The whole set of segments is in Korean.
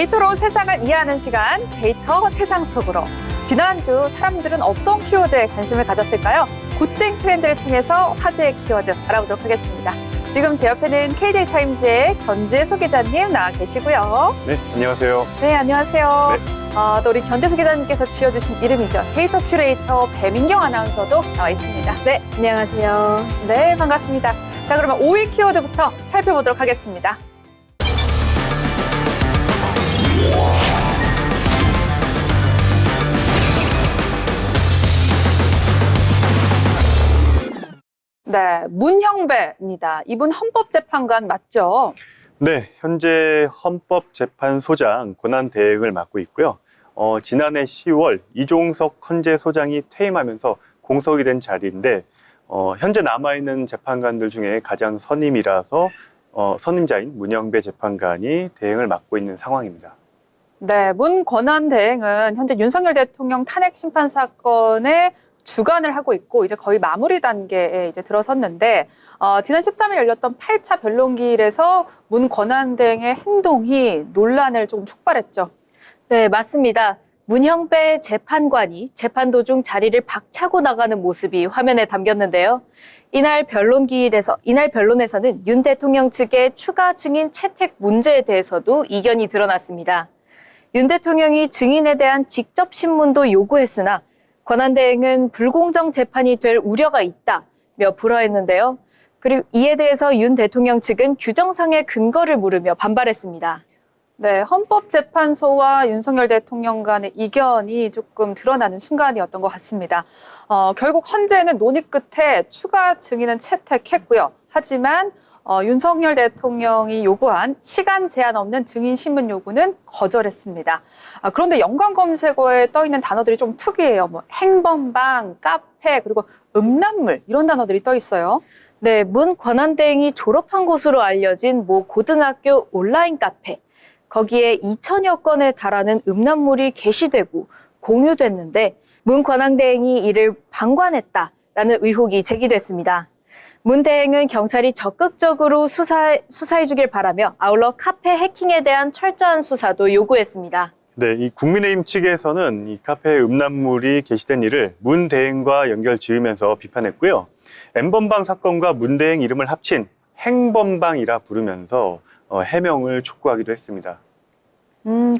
데이터로 세상을 이해하는 시간, 데이터 세상 속으로. 지난주 사람들은 어떤 키워드에 관심을 가졌을까요? 굿땡 트렌드를 통해서 화제의 키워드 알아보도록 하겠습니다. 지금 제 옆에는 KJ타임즈의 견재수 기자님 나와 계시고요. 네, 안녕하세요. 네, 안녕하세요. 네. 또 우리 견재수 기자님께서 지어주신 이름이죠. 데이터 큐레이터 배민경 아나운서도 나와 있습니다. 네, 안녕하세요. 네, 반갑습니다. 자, 그러면 5위 키워드부터 살펴보도록 하겠습니다. 네, 문형배입니다. 이분 헌법재판관 맞죠? 네, 현재 헌법재판소장 권한대행을 맡고 있고요. 지난해 10월 이종석 헌재소장이 퇴임하면서 공석이 된 자리인데 현재 남아있는 재판관들 중에 가장 선임이라서 선임자인 문형배 재판관이 대행을 맡고 있는 상황입니다. 네, 문 권한대행은 현재 윤석열 대통령 탄핵 심판 사건의 주관을 하고 있고 이제 거의 마무리 단계에 이제 들어섰는데 지난 13일 열렸던 8차 변론기일에서 문 권한대행의 행동이 논란을 조금 촉발했죠. 네, 맞습니다. 문형배 재판관이 재판 도중 자리를 박차고 나가는 모습이 화면에 담겼는데요. 이날 변론에서는 윤 대통령 측의 추가 증인 채택 문제에 대해서도 이견이 드러났습니다. 윤 대통령이 증인에 대한 직접 신문도 요구했으나 권한대행은 불공정 재판이 될 우려가 있다며 불허했는데요. 그리고 이에 대해서 윤 대통령 측은 규정상의 근거를 물으며 반발했습니다. 네, 헌법재판소와 윤석열 대통령 간의 이견이 조금 드러나는 순간이었던 것 같습니다. 결국 헌재는 논의 끝에 추가 증인은 채택했고요. 하지만 윤석열 대통령이 요구한 시간 제한 없는 증인 신문 요구는 거절했습니다. 그런데 연관 검색어에 떠 있는 단어들이 좀 특이해요. 뭐 행범방, 카페, 그리고 음란물 이런 단어들이 떠 있어요. 네, 문 권한대행이 졸업한 곳으로 알려진 모 고등학교 온라인 카페. 거기에 2천여 건에 달하는 음란물이 게시되고 공유됐는데 문 권한대행이 이를 방관했다라는 의혹이 제기됐습니다. 문 대행은 경찰이 적극적으로 수사해주길 바라며 아울러 카페 해킹에 대한 철저한 수사도 요구했습니다. 네, 이 국민의힘 측에서는 이 카페에 음란물이 게시된 일을 문 대행과 연결 지으면서 비판했고요. N번방 사건과 문 대행 이름을 합친 행번방이라 부르면서 해명을 촉구하기도 했습니다.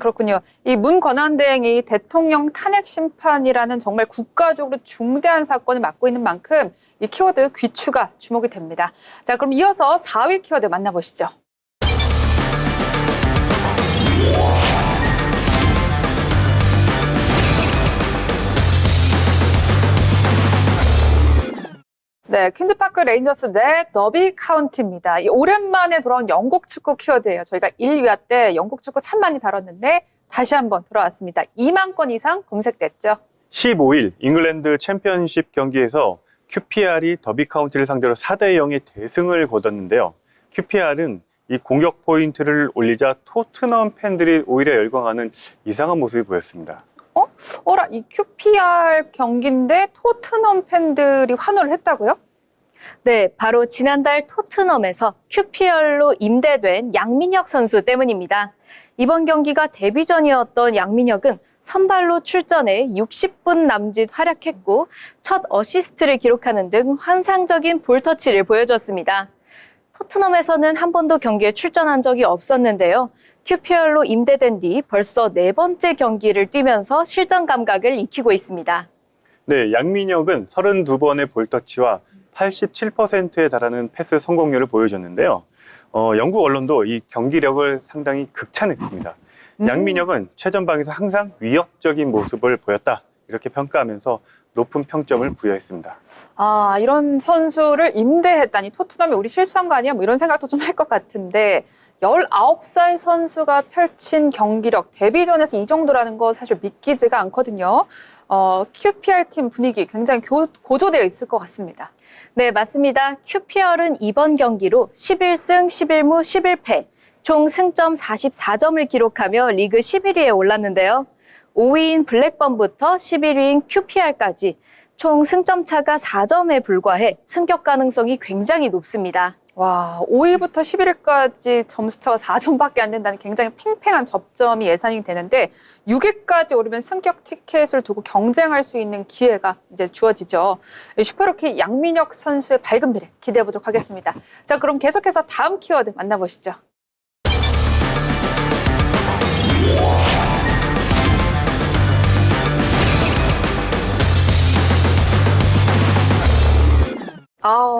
그렇군요. 이 문 권한대행이 대통령 탄핵 심판이라는 정말 국가적으로 중대한 사건을 맡고 있는 만큼 이 키워드 귀추가 주목이 됩니다. 자, 그럼 이어서 4위 키워드 만나보시죠. 네, 퀸즈파크 레인저스 대 더비 카운티입니다. 이 오랜만에 돌아온 영국 축구 키워드예요. 저희가 1위화 때 영국 축구 참 많이 다뤘는데 다시 한번 돌아왔습니다. 2만 건 이상 검색됐죠. 15일 잉글랜드 챔피언십 경기에서 QPR이 더비 카운티를 상대로 4대 0의 대승을 거뒀는데요. QPR은 이 공격 포인트를 올리자 토트넘 팬들이 오히려 열광하는 이상한 모습이 보였습니다. 이 QPR 경기인데 토트넘 팬들이 환호를 했다고요? 네, 바로 지난달 토트넘에서 QPR로 임대된 양민혁 선수 때문입니다. 이번 경기가 데뷔전이었던 양민혁은 선발로 출전해 60분 남짓 활약했고 첫 어시스트를 기록하는 등 환상적인 볼터치를 보여줬습니다. 토트넘에서는 한 번도 경기에 출전한 적이 없었는데요. QPR로 임대된 뒤 벌써 4번째 경기를 뛰면서 실전 감각을 익히고 있습니다. 네, 양민혁은 32번의 볼터치와 87%에 달하는 패스 성공률을 보여줬는데요. 영국 언론도 이 경기력을 상당히 극찬했습니다. 양민혁은 최전방에서 항상 위협적인 모습을 보였다. 이렇게 평가하면서 높은 평점을 부여했습니다. 이런 선수를 임대했다니 토트넘이 우리 실수한 거 아니야? 뭐 이런 생각도 좀 할 것 같은데 19살 선수가 펼친 경기력, 데뷔전에서 이 정도라는 거 사실 믿기지가 않거든요. QPR 팀 분위기 굉장히 고조되어 있을 것 같습니다. 네, 맞습니다. QPR은 이번 경기로 11승 11무 11패, 총 승점 44점을 기록하며 리그 11위에 올랐는데요. 5위인 블랙번부터 11위인 QPR까지 총 승점 차가 4점에 불과해 승격 가능성이 굉장히 높습니다. 와, 5위부터 11위까지 점수차가 4점밖에 안 된다는 굉장히 팽팽한 접점이 예상이 되는데 6위까지 오르면 승격 티켓을 두고 경쟁할 수 있는 기회가 이제 주어지죠. 슈퍼루키 양민혁 선수의 밝은 미래 기대해 보도록 하겠습니다. 자, 그럼 계속해서 다음 키워드 만나보시죠.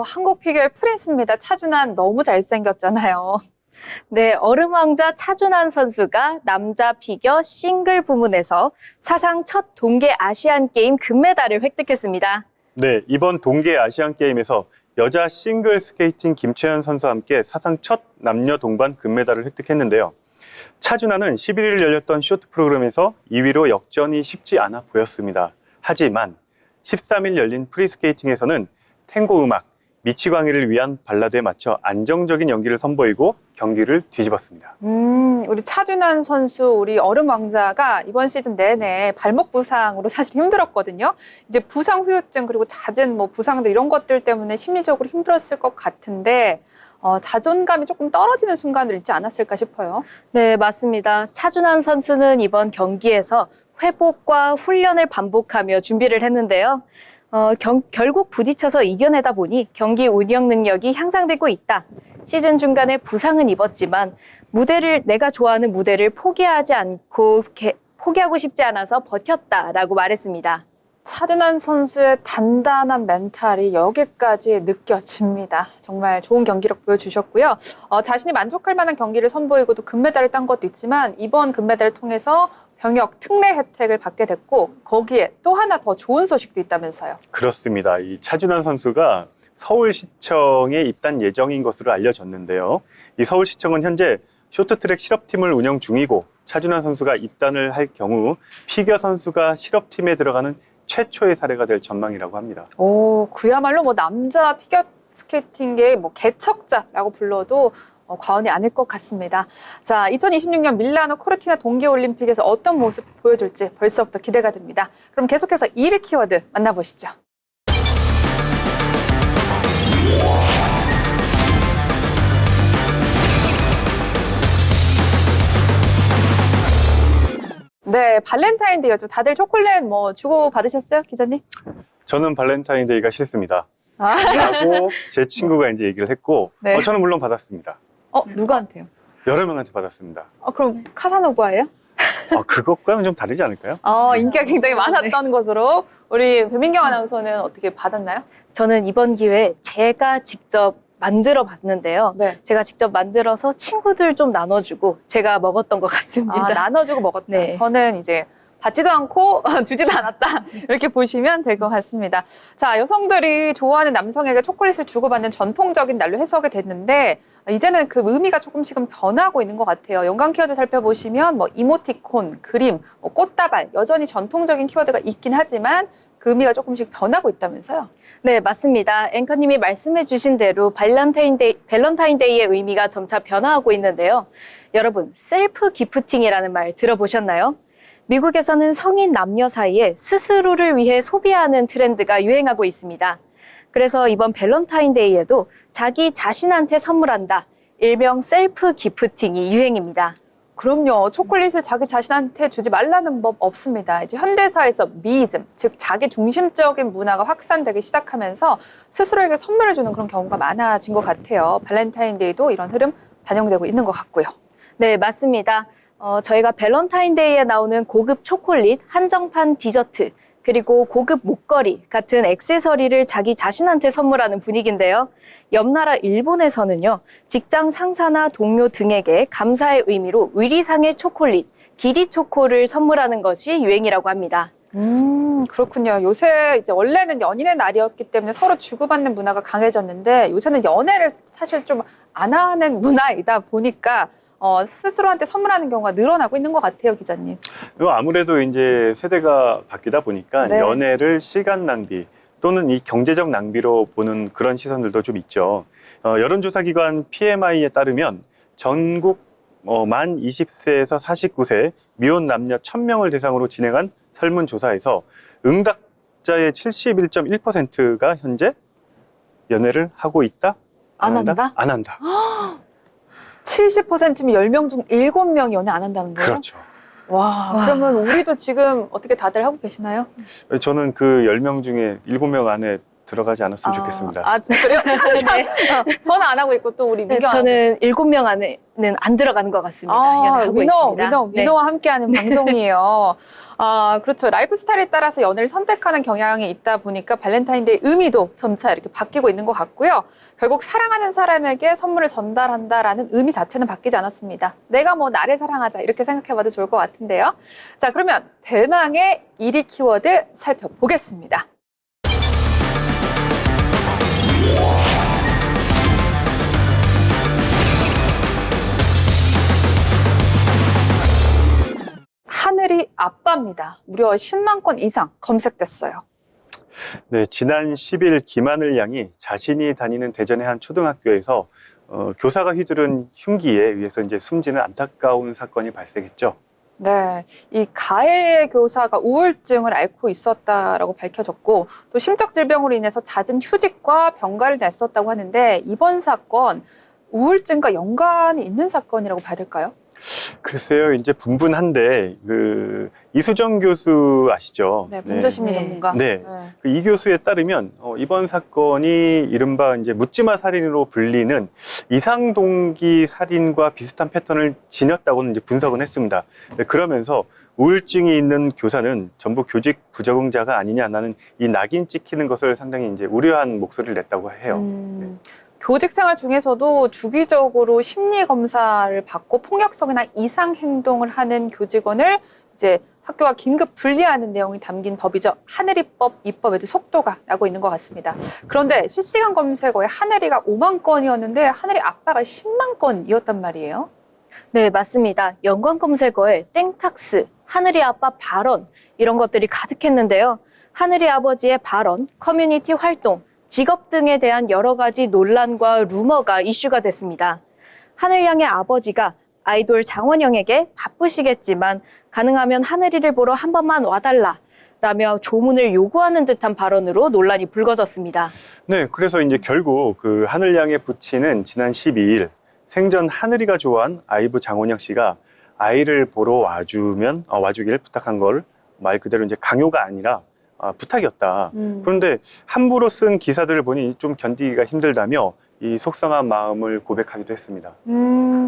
한국 피겨의 프린스입니다. 차준환 너무 잘생겼잖아요. 네, 얼음왕자 차준환 선수가 남자 피겨 싱글 부문에서 사상 첫 동계 아시안게임 금메달을 획득했습니다. 네, 이번 동계 아시안 게임에서 여자 싱글 스케이팅 김채연 선수와 함께 사상 첫 남녀 동반 금메달을 획득했는데요. 차준환은 11일 열렸던 쇼트 프로그램에서 2위로 역전이 쉽지 않아 보였습니다. 하지만 13일 열린 프리스케이팅에서는 탱고 음악 미치광이를 위한 발라드에 맞춰 안정적인 연기를 선보이고 경기를 뒤집었습니다. 우리 차준환 선수, 우리 얼음 왕자가 이번 시즌 내내 발목 부상으로 사실 힘들었거든요. 이제 부상 후유증 그리고 잦은 뭐 부상들 이런 것들 때문에 심리적으로 힘들었을 것 같은데 자존감이 조금 떨어지는 순간들 있지 않았을까 싶어요. 네, 맞습니다. 차준환 선수는 이번 경기에서 회복과 훈련을 반복하며 준비를 했는데요. 결국 부딪혀서 이겨내다 보니 경기 운영 능력이 향상되고 있다. 시즌 중간에 부상은 입었지만 내가 좋아하는 무대를 포기하고 싶지 않아서 버텼다라고 말했습니다. 차준환 선수의 단단한 멘탈이 여기까지 느껴집니다. 정말 좋은 경기력 보여주셨고요. 자신이 만족할 만한 경기를 선보이고도 금메달을 딴 것도 있지만 이번 금메달을 통해서 병역 특례 혜택을 받게 됐고 거기에 또 하나 더 좋은 소식도 있다면서요. 그렇습니다. 이 차준환 선수가 서울시청에 입단 예정인 것으로 알려졌는데요. 이 서울시청은 현재 쇼트트랙 실업팀을 운영 중이고 차준환 선수가 입단을 할 경우 피겨 선수가 실업팀에 들어가는 최초의 사례가 될 전망이라고 합니다. 그야말로 뭐 남자 피겨 스케이팅계의 뭐 개척자라고 불러도 과언이 아닐 것 같습니다. 자, 2026년 밀라노 코르티나 동계올림픽에서 어떤 모습 보여줄지 벌써부터 기대가 됩니다. 그럼 계속해서 2위 키워드 만나보시죠. 네, 발렌타인데이였죠. 다들 초콜릿 뭐 주고 받으셨어요, 기자님? 저는 발렌타인데이가 싫습니다. 라고 제 친구가 이제 얘기를 했고 네. 저는 물론 받았습니다. 누구한테요? 여러 명한테 받았습니다. 그럼 카사노바예요? 그것과는 좀 다르지 않을까요? 인기가 굉장히 많았던 것으로 우리 배민경 아나운서는 어떻게 받았나요? 저는 이번 기회에 제가 직접 만들어 봤는데요. 네. 제가 직접 만들어서 친구들 좀 나눠주고 제가 먹었던 것 같습니다. 나눠주고 먹었다. 네. 저는 이제 받지도 않고 주지도 않았다. 이렇게 보시면 될 것 같습니다. 자, 여성들이 좋아하는 남성에게 초콜릿을 주고받는 전통적인 날로 해석이 됐는데 이제는 그 의미가 조금씩은 변하고 있는 것 같아요. 연관 키워드 살펴보시면 뭐 이모티콘, 그림, 꽃다발 여전히 전통적인 키워드가 있긴 하지만 그 의미가 조금씩 변하고 있다면서요? 네, 맞습니다. 앵커님이 말씀해 주신 대로 밸런타인데이의 의미가 점차 변화하고 있는데요. 여러분, 셀프 기프팅이라는 말 들어보셨나요? 미국에서는 성인 남녀 사이에 스스로를 위해 소비하는 트렌드가 유행하고 있습니다. 그래서 이번 밸런타인데이에도 자기 자신한테 선물한다. 일명 셀프 기프팅이 유행입니다. 그럼요. 초콜릿을 자기 자신한테 주지 말라는 법 없습니다. 이제 현대사에서 미이즘, 즉 자기 중심적인 문화가 확산되기 시작하면서 스스로에게 선물을 주는 그런 경우가 많아진 것 같아요. 발렌타인데이도 이런 흐름 반영되고 있는 것 같고요. 네, 맞습니다. 저희가 밸런타인데이에 나오는 고급 초콜릿, 한정판 디저트, 그리고 고급 목걸이 같은 액세서리를 자기 자신한테 선물하는 분위기인데요. 옆 나라 일본에서는요, 직장 상사나 동료 등에게 감사의 의미로 의리상의 초콜릿, 기리초코를 선물하는 것이 유행이라고 합니다. 그렇군요. 요새 이제 원래는 연인의 날이었기 때문에 서로 주고받는 문화가 강해졌는데 요새는 연애를 사실 좀 안 하는 문화이다 보니까 스스로한테 선물하는 경우가 늘어나고 있는 것 같아요, 기자님. 아무래도 이제 세대가 바뀌다 보니까 네. 연애를 시간 낭비 또는 이 경제적 낭비로 보는 그런 시선들도 좀 있죠. 여론조사기관 PMI에 따르면 전국 만 20세에서 49세 미혼 남녀 1000명을 대상으로 진행한 설문조사에서 응답자의 71.1%가 현재 연애를 하고 있다? 안 한다? 안 한다. 70%면 10명 중 7명이 연애 안 한다는 거예요? 그렇죠. 와, 와. 그러면 우리도 지금 어떻게 다들 하고 계시나요? 저는 그 10명 중에 7명 안에 들어가지 않았으면 좋겠습니다. 아, 진짜 그래요? 네. 저는 안 하고 있고 또 우리 민경 저는 7명 안에는 안 들어가는 것 같습니다. 연애하고 있습니다. 네. 위너와 함께하는 방송이에요. 그렇죠. 라이프 스타일에 따라서 연애를 선택하는 경향이 있다 보니까 발렌타인데이 의미도 점차 이렇게 바뀌고 있는 것 같고요. 결국 사랑하는 사람에게 선물을 전달한다라는 의미 자체는 바뀌지 않았습니다. 내가 뭐 나를 사랑하자 이렇게 생각해봐도 좋을 것 같은데요. 자, 그러면 대망의 1위 키워드 살펴보겠습니다. 하늘이 아빠입니다. 무려 10만 건 이상 검색됐어요. 네, 지난 10일 김하늘 양이 자신이 다니는 대전의 한 초등학교에서 교사가 휘두른 흉기에 의해서 이제 숨지는 안타까운 사건이 발생했죠. 네, 이 가해 교사가 우울증을 앓고 있었다라고 밝혀졌고 또 심적 질병으로 인해서 잦은 휴직과 병가를 냈었다고 하는데 이번 사건 우울증과 연관이 있는 사건이라고 봐야 될까요? 글쎄요, 이제 분분한데 이수정 교수 아시죠? 네, 범죄심리 네. 전문가. 네. 이 교수에 따르면 이번 사건이 이른바 이제 묻지마 살인으로 불리는 이상동기 살인과 비슷한 패턴을 지녔다고는 이제 분석은 했습니다. 네, 그러면서 우울증이 있는 교사는 전부 교직 부적응자가 아니냐는 이 낙인 찍히는 것을 상당히 이제 우려한 목소리를 냈다고 해요. 교직 생활 중에서도 주기적으로 심리 검사를 받고 폭력성이나 이상 행동을 하는 교직원을 이제 학교와 긴급 분리하는 내용이 담긴 법이죠. 하늘이법 입법에도 속도가 나고 있는 것 같습니다. 그런데 실시간 검색어에 하늘이가 5만 건이었는데 하늘이 아빠가 10만 건이었단 말이에요. 네, 맞습니다. 연관 검색어에 땡탁스, 하늘이 아빠 발언 이런 것들이 가득했는데요. 하늘이 아버지의 발언, 커뮤니티 활동, 직업 등에 대한 여러 가지 논란과 루머가 이슈가 됐습니다. 하늘양의 아버지가 아이돌 장원영에게 바쁘시겠지만 가능하면 하늘이를 보러 한 번만 와달라 라며 조문을 요구하는 듯한 발언으로 논란이 불거졌습니다. 네, 그래서 이제 결국 그 하늘양의 부친은 지난 12일 생전 하늘이가 좋아한 아이브 장원영 씨가 아이를 보러 와주길 부탁한 걸 말 그대로 이제 강요가 아니라 부탁이었다. 그런데 함부로 쓴 기사들을 보니 좀 견디기가 힘들다며 이 속상한 마음을 고백하기도 했습니다.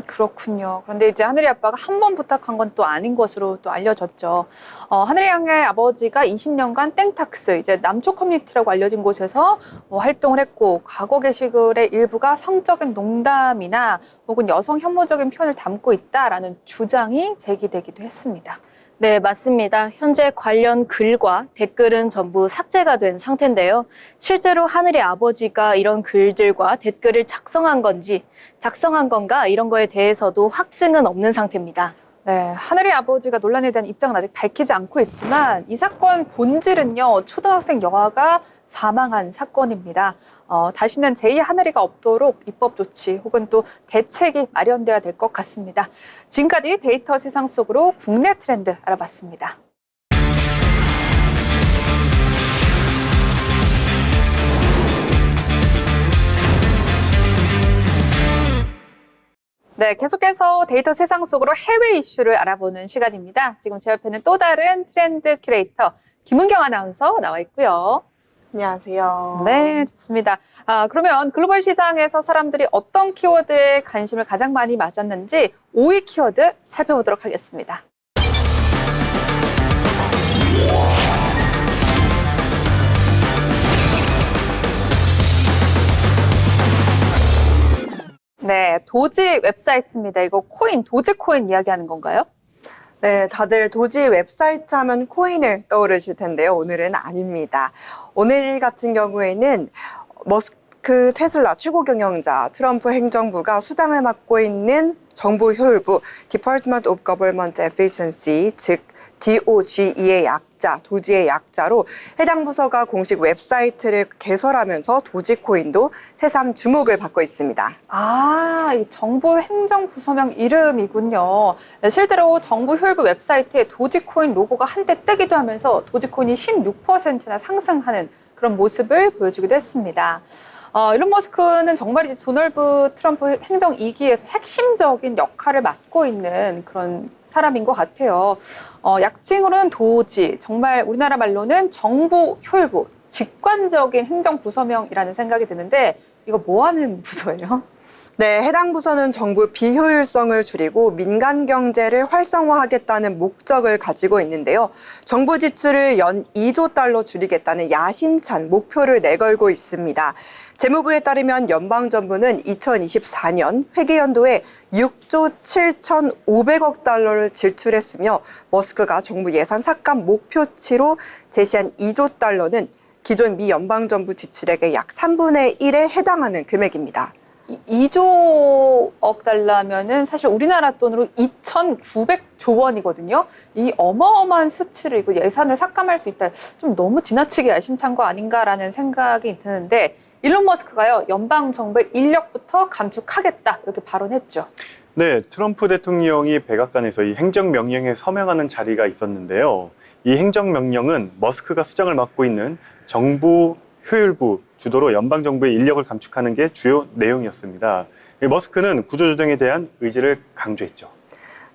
그렇군요. 그런데 이제 하늘이 아빠가 한 번 부탁한 건 또 아닌 것으로 또 알려졌죠. 하늘이 양의 아버지가 20년간 땡탁스, 이제 남초 커뮤니티라고 알려진 곳에서 활동을 했고, 과거 게시글의 일부가 성적인 농담이나 혹은 여성 혐오적인 표현을 담고 있다라는 주장이 제기되기도 했습니다. 네, 맞습니다. 현재 관련 글과 댓글은 전부 삭제가 된 상태인데요. 실제로 하늘의 아버지가 이런 글들과 댓글을 작성한 건가 이런 거에 대해서도 확증은 없는 상태입니다. 네, 하늘의 아버지가 논란에 대한 입장은 아직 밝히지 않고 있지만 이 사건 본질은요, 초등학생 여아가 사망한 사건입니다. 다시는 제2 하늘이가 없도록 입법 조치 혹은 또 대책이 마련돼야 될 것 같습니다. 지금까지 데이터 세상 속으로 국내 트렌드 알아봤습니다. 네, 계속해서 데이터 세상 속으로 해외 이슈를 알아보는 시간입니다. 지금 제 옆에는 또 다른 트렌드 큐레이터 김은경 아나운서 나와 있고요. 안녕하세요. 네, 좋습니다. 그러면 글로벌 시장에서 사람들이 어떤 키워드에 관심을 가장 많이 맞았는지 5위 키워드 살펴보도록 하겠습니다. 네, 도지 웹사이트입니다. 이거 도지코인 이야기하는 건가요? 네, 다들 도지 웹사이트 하면 코인을 떠오르실 텐데요. 오늘은 아닙니다. 오늘 같은 경우에는 머스크 테슬라 최고 경영자 트럼프 행정부가 수장을 맡고 있는 정부 효율부 Department of Government Efficiency, 즉 DOGE의 약자, 도지의 약자로 해당 부서가 공식 웹사이트를 개설하면서 도지코인도 새삼 주목을 받고 있습니다. 이 정부 행정부서명 이름이군요. 네, 실제로 정부 효율부 웹사이트에 도지코인 로고가 한때 뜨기도 하면서 도지코인이 16%나 상승하는 그런 모습을 보여주기도 했습니다. 일론 머스크는 정말 이제 도널드 트럼프 행정 2기에서 핵심적인 역할을 맡고 있는 그런 사람인 것 같아요. 약칭으로는 도지, 정말 우리나라 말로는 정부 효율부, 직관적인 행정부서명이라는 생각이 드는데 이거 뭐 하는 부서예요? 네, 해당 부서는 정부 비효율성을 줄이고 민간 경제를 활성화하겠다는 목적을 가지고 있는데요. 정부 지출을 연 2조 달러 줄이겠다는 야심찬 목표를 내걸고 있습니다. 재무부에 따르면 연방정부는 2024년 회계연도에 6조 7,500억 달러를 지출했으며 머스크가 정부 예산 삭감 목표치로 제시한 2조 달러는 기존 미 연방정부 지출액의 약 3분의 1에 해당하는 금액입니다. 2조억 달러면은 사실 우리나라 돈으로 2,900조 원이거든요. 이 어마어마한 수치를 이거 예산을 삭감할 수 있다. 좀 너무 지나치게 야심찬 거 아닌가라는 생각이 드는데 일론 머스크가요, 연방 정부의 인력부터 감축하겠다 이렇게 발언했죠. 네, 트럼프 대통령이 백악관에서 이 행정명령에 서명하는 자리가 있었는데요. 이 행정명령은 머스크가 수장을 맡고 있는 정부 효율부 주도로 연방정부의 인력을 감축하는 게 주요 내용이었습니다. 머스크는 구조조정에 대한 의지를 강조했죠.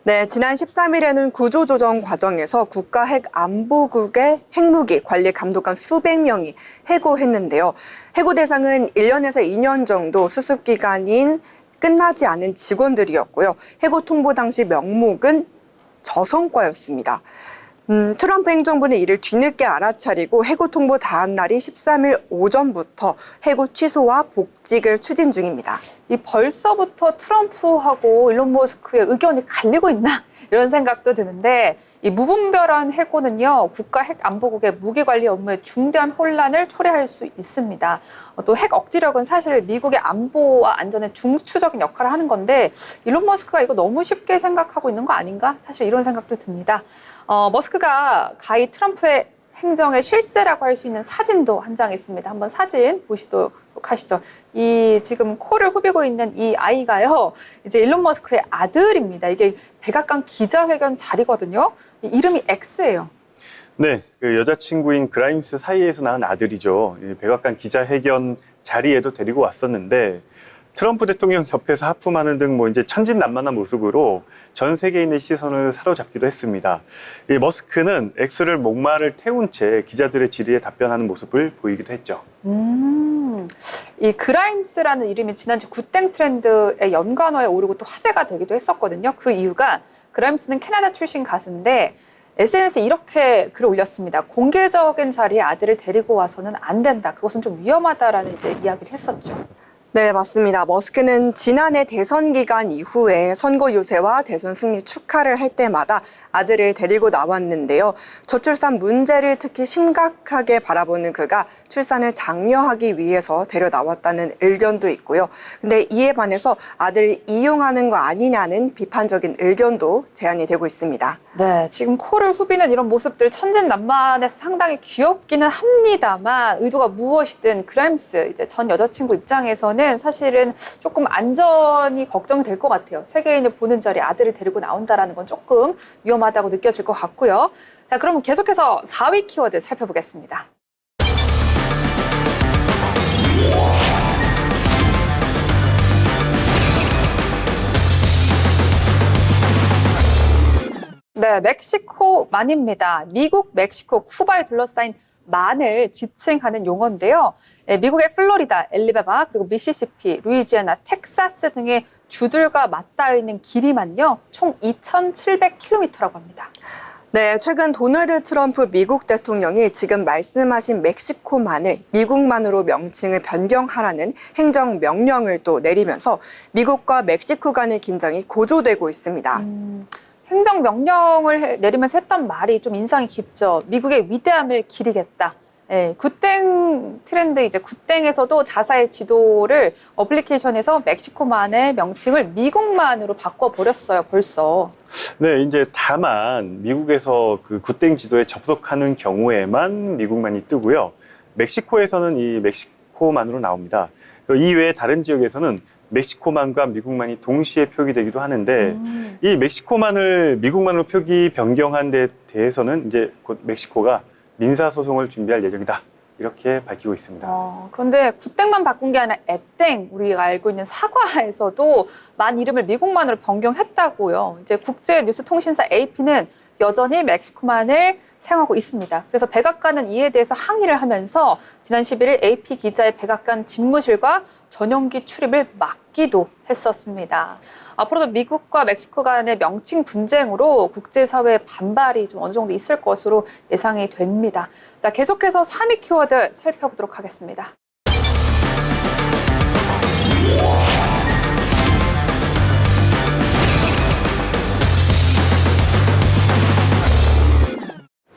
네, 지난 13일에는 구조조정 과정에서 국가핵안보국의 핵무기 관리 감독관 수백 명이 해고했는데요. 해고 대상은 1년에서 2년 정도 수습기간인 끝나지 않은 직원들이었고요. 해고 통보 당시 명목은 저성과였습니다. 트럼프 행정부는 이를 뒤늦게 알아차리고 해고 통보 다음 날인 13일 오전부터 해고 취소와 복직을 추진 중입니다. 이 벌써부터 트럼프하고 일론 머스크의 의견이 갈리고 있나? 이런 생각도 드는데 이 무분별한 해고는요, 국가 핵안보국의 무기관리 업무에 중대한 혼란을 초래할 수 있습니다. 또 핵 억지력은 사실 미국의 안보와 안전에 중추적인 역할을 하는 건데 일론 머스크가 이거 너무 쉽게 생각하고 있는 거 아닌가? 사실 이런 생각도 듭니다. 머스크가 가히 트럼프의 행정의 실세라고 할 수 있는 사진도 한 장 있습니다. 한번 사진 보시도록 하시죠. 이 지금 코를 후비고 있는 이 아이가요, 이제 일론 머스크의 아들입니다. 이게 백악관 기자회견 자리거든요. 이름이 X예요. 네, 그 여자친구인 그라임스 사이에서 낳은 아들이죠. 백악관 기자회견 자리에도 데리고 왔었는데 트럼프 대통령 옆에서 하품하는 등 뭐 이제 천진난만한 모습으로 전 세계인의 시선을 사로잡기도 했습니다. 이 머스크는 X를 목마를 태운 채 기자들의 질의에 답변하는 모습을 보이기도 했죠. 이 그라임스라는 이름이 지난주 굿땡 트렌드의 연관어에 오르고 또 화제가 되기도 했었거든요. 그 이유가 그라임스는 캐나다 출신 가수인데 SNS에 이렇게 글을 올렸습니다. 공개적인 자리에 아들을 데리고 와서는 안 된다. 그것은 좀 위험하다라는 이제 이야기를 했었죠. 네, 맞습니다. 머스크는 지난해 대선 기간 이후에 선거 유세와 대선 승리 축하를 할 때마다 아들을 데리고 나왔는데요. 저출산 문제를 특히 심각하게 바라보는 그가 출산을 장려하기 위해서 데려나왔다는 의견도 있고요. 근데 이에 반해서 아들을 이용하는 거 아니냐는 비판적인 의견도 제안이 되고 있습니다. 네, 지금 코를 후비는 이런 모습들 천진난만해서 상당히 귀엽기는 합니다만 의도가 무엇이든 그라임스 이제 전 여자친구 입장에서는 사실은 조금 안전이 걱정이 될 것 같아요. 세계인을 보는 자리에 아들을 데리고 나온다라는 건 조금 위험하다고 느껴질 것 같고요. 자, 그럼 계속해서 4위 키워드 살펴보겠습니다. 네, 멕시코만입니다. 미국, 멕시코, 쿠바에 둘러싸인 만을 지칭하는 용어인데요. 미국의 플로리다, 엘리바마, 그리고 미시시피, 루이지애나, 텍사스 등의 주들과 맞닿아 있는 길이만요, 총 2,700km라고 합니다. 네, 최근 도널드 트럼프 미국 대통령이 지금 말씀하신 멕시코만을 미국만으로 명칭을 변경하라는 행정명령을 또 내리면서 미국과 멕시코 간의 긴장이 고조되고 있습니다. 행정명령을 내리면서 했던 말이 좀 인상이 깊죠. 미국의 위대함을 기리겠다. 예, 굿땡 트렌드, 이제 굿땡에서도 자사의 지도를 어플리케이션에서 멕시코만의 명칭을 미국만으로 바꿔버렸어요, 벌써. 네, 이제 다만 미국에서 그 굿땡 지도에 접속하는 경우에만 미국만이 뜨고요. 멕시코에서는 이 멕시코만으로 나옵니다. 이 외에 다른 지역에서는 멕시코만과 미국만이 동시에 표기되기도 하는데 이 멕시코만을 미국만으로 표기 변경한 데 대해서는 이제 곧 멕시코가 민사소송을 준비할 예정이다. 이렇게 밝히고 있습니다. 그런데 굿땡만 바꾼 게 아니라 애땡, 우리가 알고 있는 사과에서도 만 이름을 미국만으로 변경했다고요. 이제 국제 뉴스 통신사 AP는 여전히 멕시코만을 사용하고 있습니다. 그래서 백악관은 이에 대해서 항의를 하면서 지난 11일 AP 기자의 백악관 집무실과 전용기 출입을 막기도 했었습니다. 앞으로도 미국과 멕시코 간의 명칭 분쟁으로 국제사회의 반발이 좀 어느 정도 있을 것으로 예상이 됩니다. 자, 계속해서 3위 키워드 살펴보도록 하겠습니다.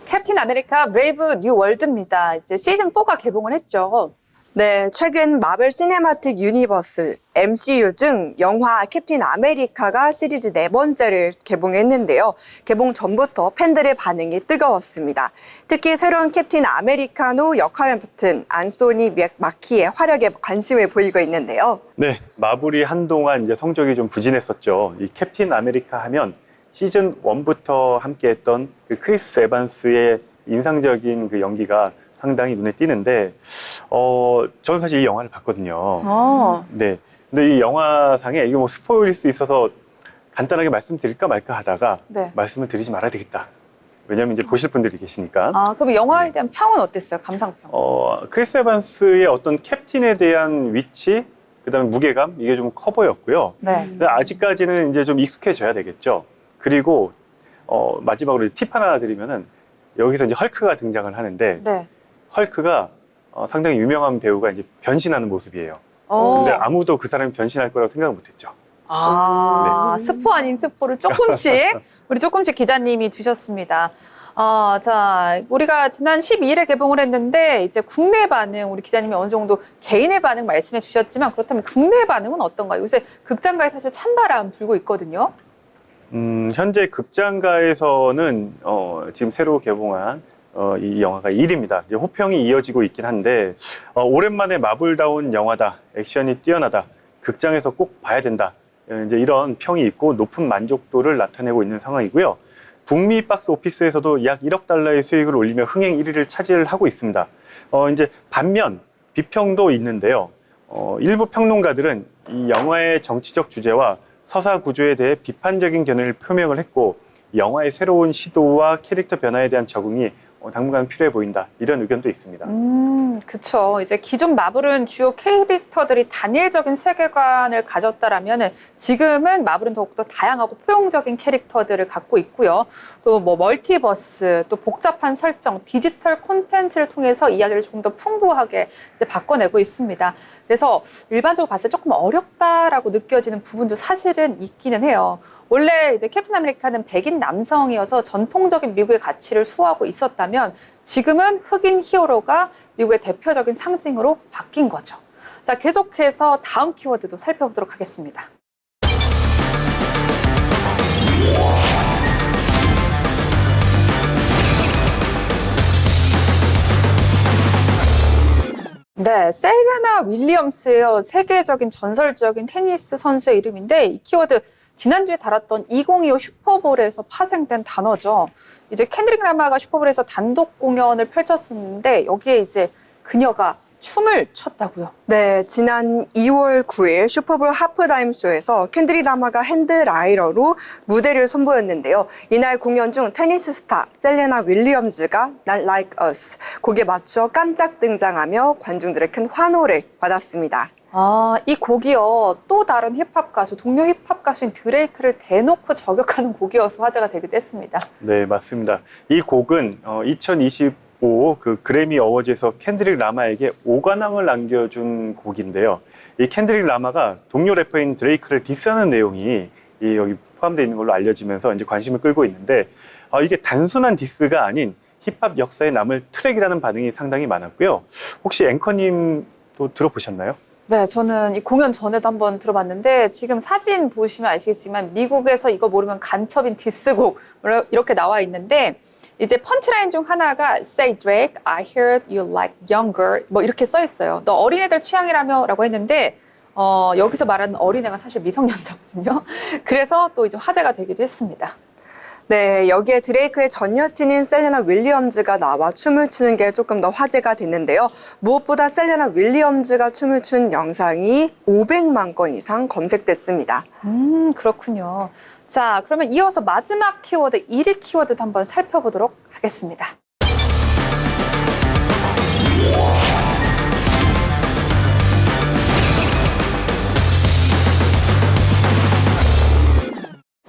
캡틴 아메리카 브레이브 뉴 월드입니다. 이제 시즌 4가 개봉을 했죠. 네, 최근 마블 시네마틱 유니버스 MCU 중 영화 캡틴 아메리카가 시리즈 4번째를 개봉했는데요. 개봉 전부터 팬들의 반응이 뜨거웠습니다. 특히 새로운 캡틴 아메리카노 역할을 맡은 안소니 마키의 활약에 관심을 보이고 있는데요. 네, 마블이 한동안 이제 성적이 좀 부진했었죠. 이 캡틴 아메리카 하면 시즌 1부터 함께했던 그 크리스 에반스의 인상적인 그 연기가 상당히 눈에 띄는데, 저는 사실 이 영화를 봤거든요. 네. 근데 이 영화상에 이게 뭐 스포일일 수 있어서 간단하게 말씀드릴까 말까 하다가 네. 말씀을 드리지 말아야 되겠다. 왜냐하면 이제 보실 분들이 계시니까. 그럼 영화에 대한 평은 어땠어요? 감상평. 크리스 에반스의 어떤 캡틴에 대한 위치, 그다음에 무게감 이게 좀 커 보였고요. 네. 근데 아직까지는 이제 좀 익숙해져야 되겠죠. 그리고 마지막으로 팁 하나 드리면은 여기서 이제 헐크가 등장을 하는데 네. 헐크가 상당히 유명한 배우가 이제 변신하는 모습이에요. 어. 근데 아무도 그 사람이 변신할 거라고 생각을 못했죠. 스포 아닌 스포를 조금씩 기자님이 주셨습니다. 자, 우리가 지난 12일에 개봉을 했는데 이제 국내 반응 우리 기자님이 어느 정도 개인의 반응 말씀해 주셨지만 그렇다면 국내 반응은 어떤가요? 요새 극장가에 사실 찬바람 불고 있거든요. 현재 극장가에서는 지금 새로 개봉한 이 영화가 1위입니다. 이제 호평이 이어지고 있긴 한데 오랜만에 마블다운 영화다, 액션이 뛰어나다, 극장에서 꼭 봐야 된다. 이제 이런 평이 있고 높은 만족도를 나타내고 있는 상황이고요. 북미 박스 오피스에서도 약 1억 달러의 수익을 올리며 흥행 1위를 차지하고 있습니다. 이제 반면 비평도 있는데요. 일부 평론가들은 이 영화의 정치적 주제와 서사 구조에 대해 비판적인 견해를 표명을 했고 영화의 새로운 시도와 캐릭터 변화에 대한 적응이 당분간 필요해 보인다. 이런 의견도 있습니다. 그쵸. 이제 기존 마블은 주요 캐릭터들이 단일적인 세계관을 가졌다라면 지금은 마블은 더욱더 다양하고 포용적인 캐릭터들을 갖고 있고요. 또 뭐 멀티버스, 또 복잡한 설정, 디지털 콘텐츠를 통해서 이야기를 조금 더 풍부하게 이제 바꿔내고 있습니다. 그래서 일반적으로 봤을 때 조금 어렵다라고 느껴지는 부분도 사실은 있기는 해요. 원래 이제 캡틴 아메리카는 백인 남성이어서 전통적인 미국의 가치를 수호하고 있었다면 지금은 흑인 히어로가 미국의 대표적인 상징으로 바뀐 거죠. 자, 계속해서 다음 키워드도 살펴보도록 하겠습니다. 네, 세레나 윌리엄스예요. 세계적인 전설적인 테니스 선수의 이름인데 이 키워드 지난주에 다뤘던 2025 슈퍼볼에서 파생된 단어죠. 이제 켄드릭 라마가 슈퍼볼에서 단독 공연을 펼쳤었는데 여기에 이제 그녀가 춤을 췄다고요. 네, 지난 2월 9일 슈퍼볼 하프타임 쇼에서 켄드릭 라마가 핸드라이너로 무대를 선보였는데요. 이날 공연 중 테니스 스타 셀레나 윌리엄즈가 Not Like Us 곡에 맞춰 깜짝 등장하며 관중들의 큰 환호를 받았습니다. 이 곡이요. 또 다른 힙합 가수, 동료 힙합 가수인 드레이크를 대놓고 저격하는 곡이어서 화제가 되기도 했습니다. 네, 맞습니다. 이 곡은 2025 그 그래미 어워즈에서 켄드릭 라마에게 5관왕을 남겨준 곡인데요. 이 켄드릭 라마가 동료 래퍼인 드레이크를 디스하는 내용이 여기 포함되어 있는 걸로 알려지면서 이제 관심을 끌고 있는데 이게 단순한 디스가 아닌 힙합 역사에 남을 트랙이라는 반응이 상당히 많았고요. 혹시 앵커님도 들어보셨나요? 네, 저는 이 공연 전에도 한번 들어봤는데 지금 사진 보시면 아시겠지만 미국에서 이거 모르면 간첩인 디스곡 이렇게 나와 있는데 이제 펀치라인 중 하나가 Say Drake, I heard you like younger 뭐 이렇게 써 있어요. 너 어린애들 취향이라며 라고 했는데 여기서 말하는 어린애가 사실 미성년자거든요. 그래서 또 이제 화제가 되기도 했습니다. 네, 여기에 드레이크의 전 여친인 셀레나 윌리엄즈가 나와 춤을 추는 게 조금 더 화제가 됐는데요. 무엇보다 셀레나 윌리엄즈가 춤을 춘 영상이 500만 건 이상 검색됐습니다. 그렇군요. 자, 그러면 이어서 마지막 키워드, 1위 키워드도 한번 살펴보도록 하겠습니다.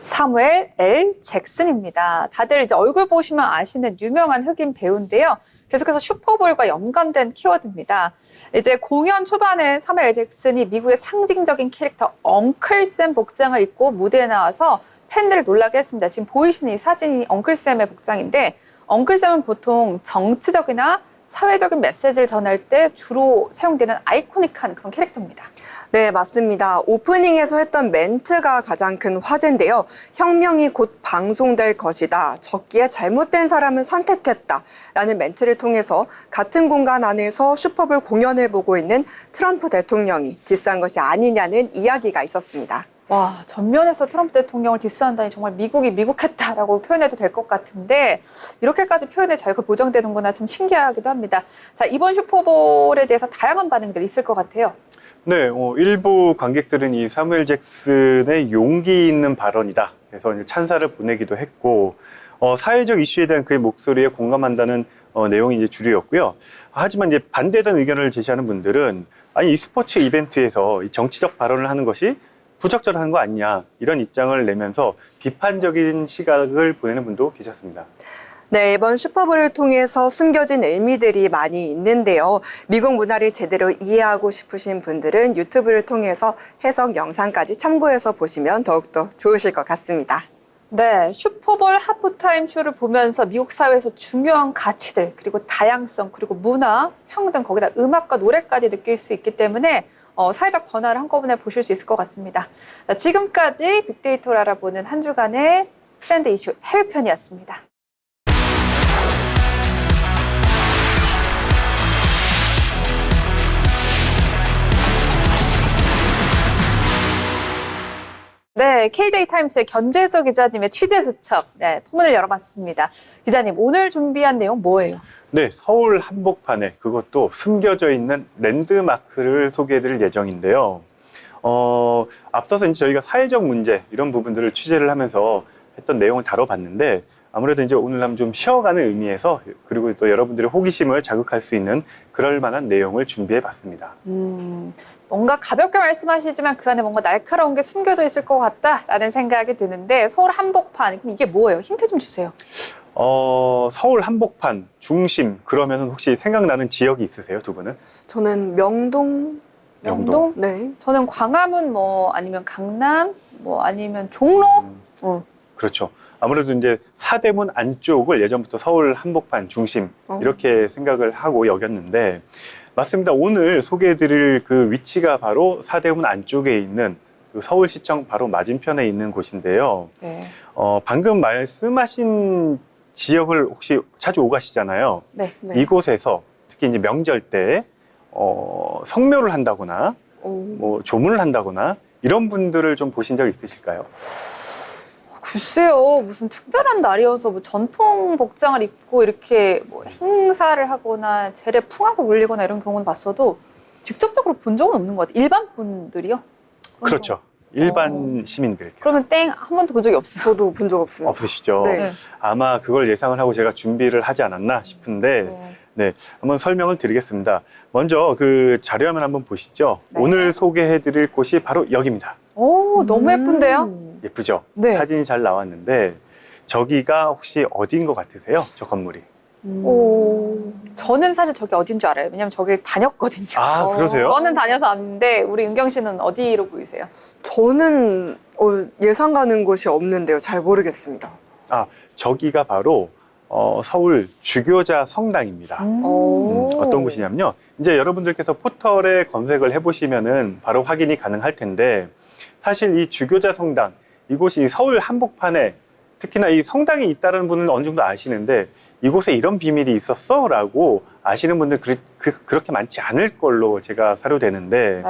사무엘 L. 잭슨입니다. 다들 이제 얼굴 보시면 아시는 유명한 흑인 배우인데요. 계속해서 슈퍼볼과 연관된 키워드입니다. 이제 공연 초반에 사무엘 L. 잭슨이 미국의 상징적인 캐릭터 엉클샘 복장을 입고 무대에 나와서 팬들을 놀라게 했습니다. 지금 보이시는 이 사진이 엉클샘의 복장인데, 엉클샘은 보통 정치적이나 사회적인 메시지를 전할 때 주로 사용되는 아이코닉한 그런 캐릭터입니다. 네, 맞습니다. 오프닝에서 했던 멘트가 가장 큰 화제인데요. 혁명이 곧 방송될 것이다. 적기에 잘못된 사람을 선택했다. 라는 멘트를 통해서 같은 공간 안에서 슈퍼볼 공연을 보고 있는 트럼프 대통령이 디스한 것이 아니냐는 이야기가 있었습니다. 와, 전면에서 트럼프 대통령을 디스한다니 정말 미국이 미국했다라고 표현해도 될 것 같은데, 이렇게까지 표현의 자유가 보장되는구나 참 신기하기도 합니다. 자, 이번 슈퍼볼에 대해서 다양한 반응들이 있을 것 같아요. 네, 일부 관객들은 이 사무엘 잭슨의 용기 있는 발언이다. 그래서 이제 찬사를 보내기도 했고, 사회적 이슈에 대한 그의 목소리에 공감한다는 내용이 이제 주류였고요. 하지만 이제 반대된 의견을 제시하는 분들은 아니 이 스포츠 이벤트에서 이 정치적 발언을 하는 것이 부적절한 거 아니냐 이런 입장을 내면서 비판적인 시각을 보내는 분도 계셨습니다. 네, 이번 슈퍼볼을 통해서 숨겨진 의미들이 많이 있는데요. 미국 문화를 제대로 이해하고 싶으신 분들은 유튜브를 통해서 해석 영상까지 참고해서 보시면 더욱더 좋으실 것 같습니다. 네, 슈퍼볼 하프타임 쇼를 보면서 미국 사회에서 중요한 가치들, 그리고 다양성, 그리고 문화, 평등, 거기다 음악과 노래까지 느낄 수 있기 때문에 사회적 변화를 한꺼번에 보실 수 있을 것 같습니다. 자, 지금까지 빅데이터를 알아보는 한 주간의 트렌드 이슈 해외편이었습니다. 네, KJ타임스의 견재서 기자님의 취재 수첩, 네, 포문을 열어봤습니다. 기자님, 오늘 준비한 내용 뭐예요? 네, 서울 한복판에 그것도 숨겨져 있는 랜드마크를 소개해드릴 예정인데요. 앞서서 이제 저희가 사회적 문제 이런 부분들을 취재를 하면서 했던 내용을 다뤄봤는데 아무래도 이제 오늘 한번 좀 쉬어가는 의미에서 그리고 또 여러분들의 호기심을 자극할 수 있는 그럴 만한 내용을 준비해봤습니다. 뭔가 가볍게 말씀하시지만 그 안에 뭔가 날카로운 게 숨겨져 있을 것 같다라는 생각이 드는데 서울 한복판, 그럼 이게 뭐예요? 힌트 좀 주세요. 서울 한복판 중심 그러면 혹시 생각나는 지역이 있으세요, 두 분은? 저는 명동. 명동? 네. 저는 광화문 뭐 아니면 강남 뭐 아니면 종로. 그렇죠. 아무래도 이제 사대문 안쪽을 예전부터 서울 한복판 중심 이렇게 생각을 하고 여겼는데 맞습니다. 오늘 소개해드릴 그 위치가 바로 사대문 안쪽에 있는 그 서울시청 바로 맞은편에 있는 곳인데요. 네. 방금 말씀하신 지역을 혹시 자주 오가시잖아요. 네. 네. 이곳에서 특히 이제 명절 때 성묘를 한다거나 뭐 조문을 한다거나 이런 분들을 좀 보신 적 있으실까요? 글쎄요, 무슨 특별한 날이어서 뭐 전통 복장을 입고 이렇게 뭐 행사를 하거나 제례 풍악을 올리거나 이런 경우는 봤어도 직접적으로 본 적은 없는 것 같아요. 일반 분들이요? 그렇죠. 일반 시민들. 그러면 땡, 한 번도 본 적이 없어요. 저도 본 적 없습니다. 없으시죠? 네. 아마 그걸 예상을 하고 제가 준비를 하지 않았나 싶은데 네. 네, 한번 설명을 드리겠습니다. 먼저 그 자료화면 한번 보시죠. 네. 오늘 소개해드릴 곳이 바로 여기입니다. 오, 너무 예쁜데요? 예쁘죠? 네. 사진이 잘 나왔는데 저기가 혹시 어디인 것 같으세요? 저 건물이. 오, 저는 사실 저기 어딘 줄 알아요. 왜냐면 저길 다녔거든요. 아, 그러세요? 저는 다녀서 아는데 우리 은경 씨는 어디로 보이세요? 저는 예상 가는 곳이 없는데요. 잘 모르겠습니다. 저기가 바로 서울 주교자 성당입니다. 어떤 곳이냐면요. 이제 여러분들께서 포털에 검색을 해보시면은 바로 확인이 가능할 텐데 사실 이 주교자 성당, 이곳이 서울 한복판에 특히나 이 성당이 있다는 분은 어느 정도 아시는데 이곳에 이런 비밀이 있었어? 라고 아시는 분들 그렇게 많지 않을 걸로 제가 사료되는데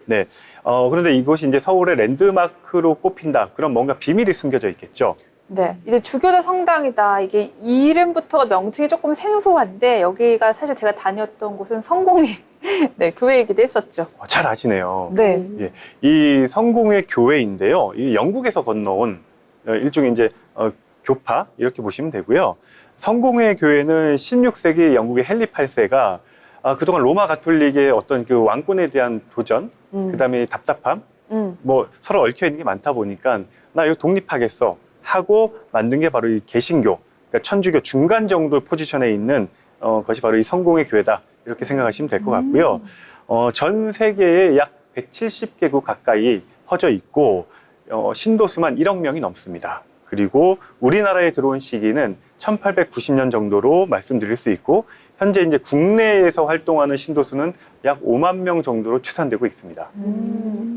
네. 그런데 이곳이 이제 서울의 랜드마크로 꼽힌다. 그럼 뭔가 비밀이 숨겨져 있겠죠. 네, 이제 주교자 성당이다. 이게 이름부터가 명칭이 조금 생소한데 여기가 사실 제가 다녔던 곳은 성공회 네, 교회이기도 했었죠. 잘 아시네요. 네. 예, 이 성공회 교회인데요. 이 영국에서 건너온 일종의 이제 교파 이렇게 보시면 되고요. 성공회 교회는 16세기 영국의 헨리 8세가 그동안 로마 가톨릭의 어떤 그 왕권에 대한 도전, 그다음에 답답함, 뭐 서로 얽혀 있는 게 많다 보니까 나 이거 독립하겠어 하고 만든 게 바로 이 개신교, 그러니까 천주교 중간 정도 포지션에 있는 것이 바로 이 성공회 교회다 이렇게 생각하시면 될 것 같고요. 전 세계에 약 170개국 가까이 퍼져 있고 신도수만 1억 명이 넘습니다. 그리고 우리나라에 들어온 시기는 1890년 정도로 말씀드릴 수 있고 현재 이제 국내에서 활동하는 신도수는 약 5만 명 정도로 추산되고 있습니다.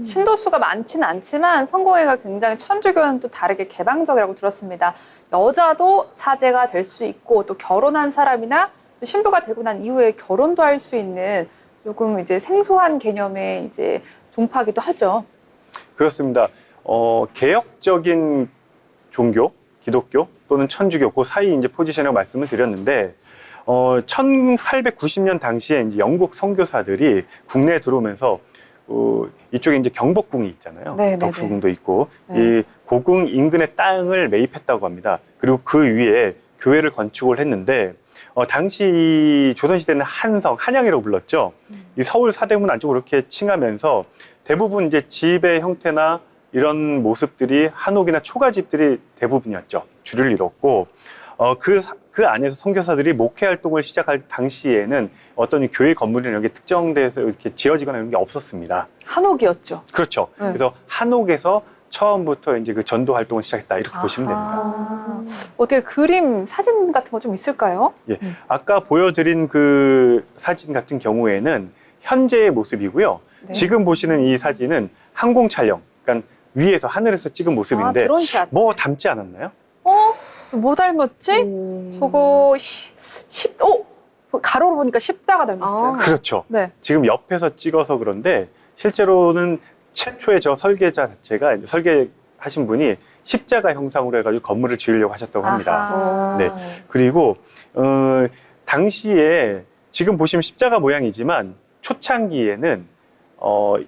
신도수가 많지는 않지만 성공회가 굉장히 천주교와는 또 다르게 개방적이라고 들었습니다. 여자도 사제가 될 수 있고 또 결혼한 사람이나 또 신부가 되고 난 이후에 결혼도 할 수 있는 조금 이제 생소한 개념의 이제 종파기도 하죠. 그렇습니다. 개혁적인 종교, 기독교 또는 천주교 그 사이 이제 포지션이라고 말씀을 드렸는데 1890년 당시에 이제 영국 선교사들이 국내에 들어오면서 이쪽에 이제 경복궁이 있잖아요. 네, 네, 덕수궁도 있고 네. 이 고궁 인근의 땅을 매입했다고 합니다. 그리고 그 위에 교회를 건축을 했는데 당시 이 조선시대는 한성, 한양이라고 불렀죠. 이 서울 사대문 안쪽으로 이렇게 칭하면서 대부분 이제 집의 형태나 이런 모습들이 한옥이나 초가집들이 대부분이었죠. 주를 이뤘고 그 안에서 선교사들이 목회 활동을 시작할 당시에는 어떤 교회 건물이나 이렇게 특정돼서 이렇게 지어지거나 이런 게 없었습니다. 한옥이었죠. 그렇죠. 네. 그래서 한옥에서 처음부터 이제 그 전도 활동을 시작했다 이렇게 보시면 됩니다. 어떻게 그림, 사진 같은 거 좀 있을까요? 아까 보여드린 그 사진 같은 경우에는 현재의 모습이고요. 네. 지금 보시는 이 사진은 항공 촬영, 그러니까 위에서 하늘에서 찍은 모습인데 드론샷. 뭐 닮지 않았나요? 뭐 닮았지? 저거 가로로 보니까 십자가 닮았어요. 그렇죠. 네. 지금 옆에서 찍어서 그런데 실제로는 최초의 저 설계자 자체가 이제 설계하신 분이 십자가 형상으로 해가지고 건물을 지으려고 하셨다고 합니다. 아하. 네. 그리고 당시에 지금 보시면 십자가 모양이지만 초창기에는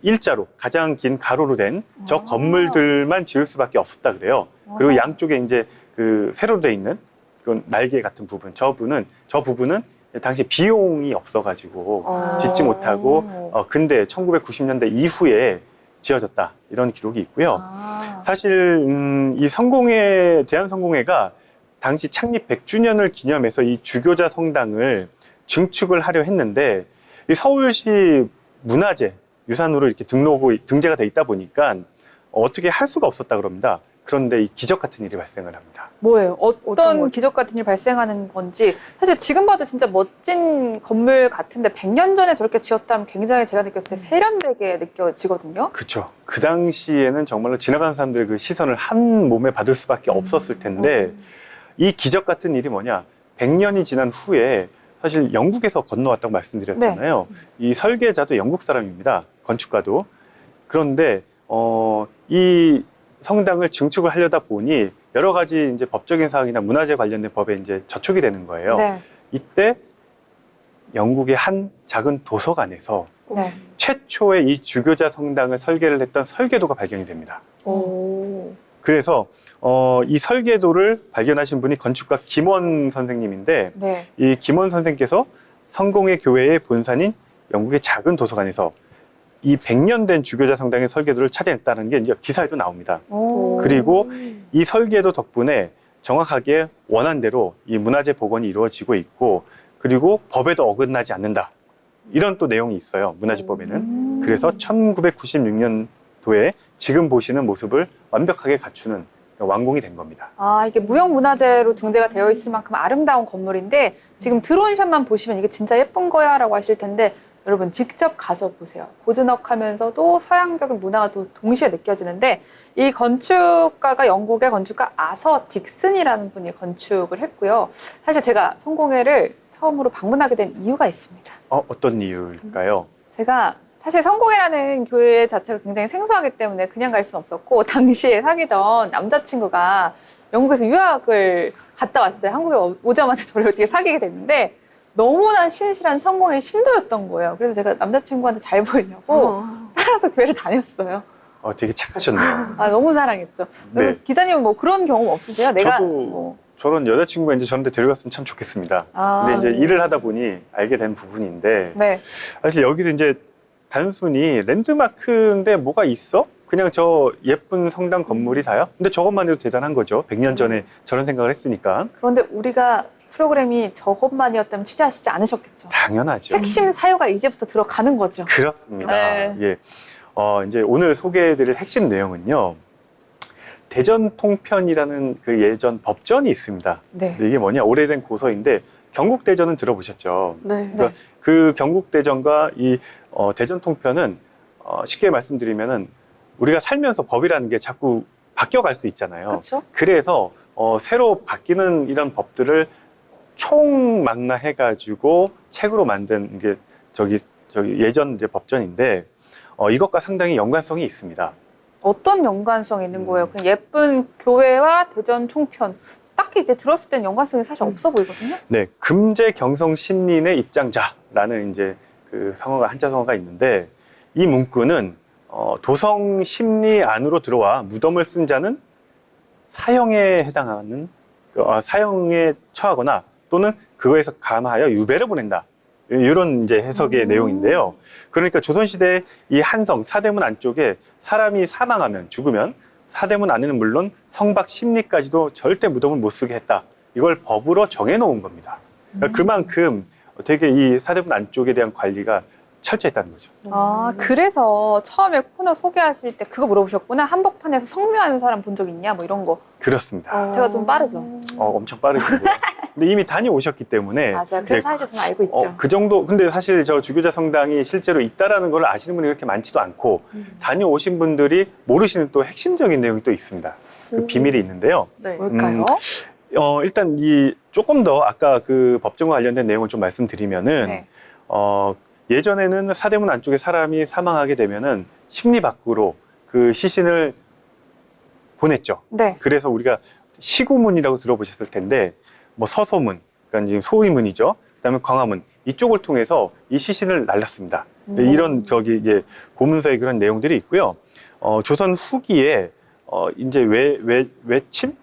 일자로 가장 긴 가로로 된 저 건물들만 지을 수밖에 없었다 그래요. 그리고 양쪽에 이제 그 세로로 돼 있는 그건 날개 같은 부분, 저 부분은 당시 비용이 없어가지고 짓지 못하고 근데 1990년대 이후에 지어졌다 이런 기록이 있고요. 사실 이 대한성공회가 당시 창립 100주년을 기념해서 이 주교자 성당을 증축을 하려 했는데 이 서울시 문화재 유산으로 이렇게 등재가 돼 있다 보니까 어떻게 할 수가 없었다 그럽니다. 그런데 이 기적 같은 일이 발생을 합니다. 뭐예요? 어떤 어떤 거죠? 기적 같은 일이 발생하는 건지 사실 지금 봐도 진짜 멋진 건물 같은데 100년 전에 저렇게 지었다면 굉장히 제가 느꼈을 때 세련되게 느껴지거든요. 그렇죠. 그 당시에는 정말로 지나가는 사람들의 그 시선을 한 몸에 받을 수밖에 없었을 텐데 이 기적 같은 일이 뭐냐? 100년이 지난 후에 사실 영국에서 건너왔다고 말씀드렸잖아요. 이 설계자도 영국 사람입니다. 건축가도. 그런데 이 성당을 증축을 하려다 보니 여러 가지 이제 법적인 사항이나 문화재 관련된 법에 이제 저촉이 되는 거예요. 네. 이때 영국의 한 작은 도서관에서 네. 최초의 이 주교자 성당을 설계를 했던 설계도가 발견이 됩니다. 그래서 이 설계도를 발견하신 분이 건축가 김원 선생님인데 네. 이 김원 선생께서 성공회 교회의 본산인 영국의 작은 도서관에서 이 100년 된 주교자 성당의 설계도를 찾아냈다는 게 이제 기사에도 나옵니다. 그리고 이 설계도 덕분에 정확하게 원한 대로 이 문화재 복원이 이루어지고 있고 그리고 법에도 어긋나지 않는다. 이런 또 내용이 있어요. 문화재법에는. 그래서 1996년도에 지금 보시는 모습을 완벽하게 갖추는 완공이 된 겁니다. 이게 무형문화재로 등재가 되어 있을 만큼 아름다운 건물인데 지금 드론샷만 보시면 이게 진짜 예쁜 거야 라고 하실 텐데 여러분 직접 가서 보세요. 고즈넉하면서도 서양적인 문화가 또 동시에 느껴지는데 이 건축가가 영국의 건축가 아서 딕슨이라는 분이 건축을 했고요. 사실 제가 성공회를 처음으로 방문하게 된 이유가 있습니다. 어떤 이유일까요? 제가 사실 성공회라는 교회 자체가 굉장히 생소하기 때문에 그냥 갈 수는 없었고 당시에 사귀던 남자친구가 영국에서 유학을 갔다 왔어요. 한국에 오자마자 저를 어떻게 사귀게 됐는데 너무나 신실한 성공의 신도였던 거예요. 그래서 제가 남자친구한테 잘 보이려고 따라서 교회를 다녔어요. 되게 착하셨네요. 아, 너무 사랑했죠. 네. 기자님은 뭐 그런 경험 없으세요? 내가 저도 뭐. 저런 여자친구가 이제 저한테 데려갔으면 참 좋겠습니다. 아, 근데 이제 일을 하다 보니 알게 된 부분인데 네. 사실 여기서 이제 단순히 랜드마크인데 뭐가 있어? 그냥 저 예쁜 성당 건물이 다요? 근데 저것만 해도 대단한 거죠. 100년 전에 저런 생각을 했으니까. 그런데 우리가 프로그램이 저것만이었다면 취재하시지 않으셨겠죠. 당연하죠. 핵심 사유가 이제부터 들어가는 거죠. 그렇습니다. 네. 예. 이제 오늘 소개해드릴 핵심 내용은요. 대전 통편이라는 그 예전 법전이 있습니다. 네. 이게 뭐냐? 오래된 고서인데 경국대전은 들어보셨죠? 네. 그러니까 그 경국대전과 이 대전 통편은 쉽게 말씀드리면은 우리가 살면서 법이라는 게 자꾸 바뀌어갈 수 있잖아요. 그렇죠? 그래서 새로 바뀌는 이런 법들을 총망라해가지고 책으로 만든 게 저기 예전 이제 법전인데 이것과 상당히 연관성이 있습니다. 어떤 연관성이 있는 거예요? 그냥 예쁜 교회와 대전 총편. 딱히 이제 들었을 땐 연관성이 사실 없어 보이거든요. 네, 금제 경성 신린의 입장자라는 이제 그 성어가 한자 성어가 있는데 이 문구는 도성 심리 안으로 들어와 무덤을 쓴 자는 사형에 해당하는 사형에 처하거나 또는 그거에서 감하여 유배를 보낸다. 이런 이제 해석의 내용인데요. 그러니까 조선시대 이 한성 사대문 안쪽에 사람이 사망하면 죽으면 사대문 안에는 물론 성박 심리까지도 절대 무덤을 못 쓰게 했다. 이걸 법으로 정해놓은 겁니다. 그러니까 그만큼 되게 이 사대문 안쪽에 대한 관리가 철저했다는 거죠. 아, 그래서 처음에 코너 소개하실 때 그거 물어보셨구나. 한복판에서 성묘하는 사람 본 적 있냐? 뭐 이런 거. 그렇습니다. 제가 좀 빠르죠. 엄청 빠르시고요. 근데 이미 다녀오셨기 때문에 맞아요. 그래서 사실 좀 알고 있죠. 그 정도. 근데 사실 저 주교자 성당이 실제로 있다라는 걸 아시는 분이 그렇게 많지도 않고 다녀오신 분들이 모르시는 또 핵심적인 내용이 또 있습니다. 그 비밀이 있는데요. 네. 뭘까요? 일단 이 조금 더 아까 그 법정과 관련된 내용을 좀 말씀드리면은 네. 예전에는 사대문 안쪽에 사람이 사망하게 되면은 심리 밖으로 그 시신을 보냈죠. 네. 그래서 우리가 시구문이라고 들어보셨을 텐데 뭐 서소문, 그러니까 지금 소위문이죠. 그다음에 광화문 이쪽을 통해서 이 시신을 날랐습니다. 이런 이제 고문서에 그런 내용들이 있고요. 조선 후기에 이제 외침,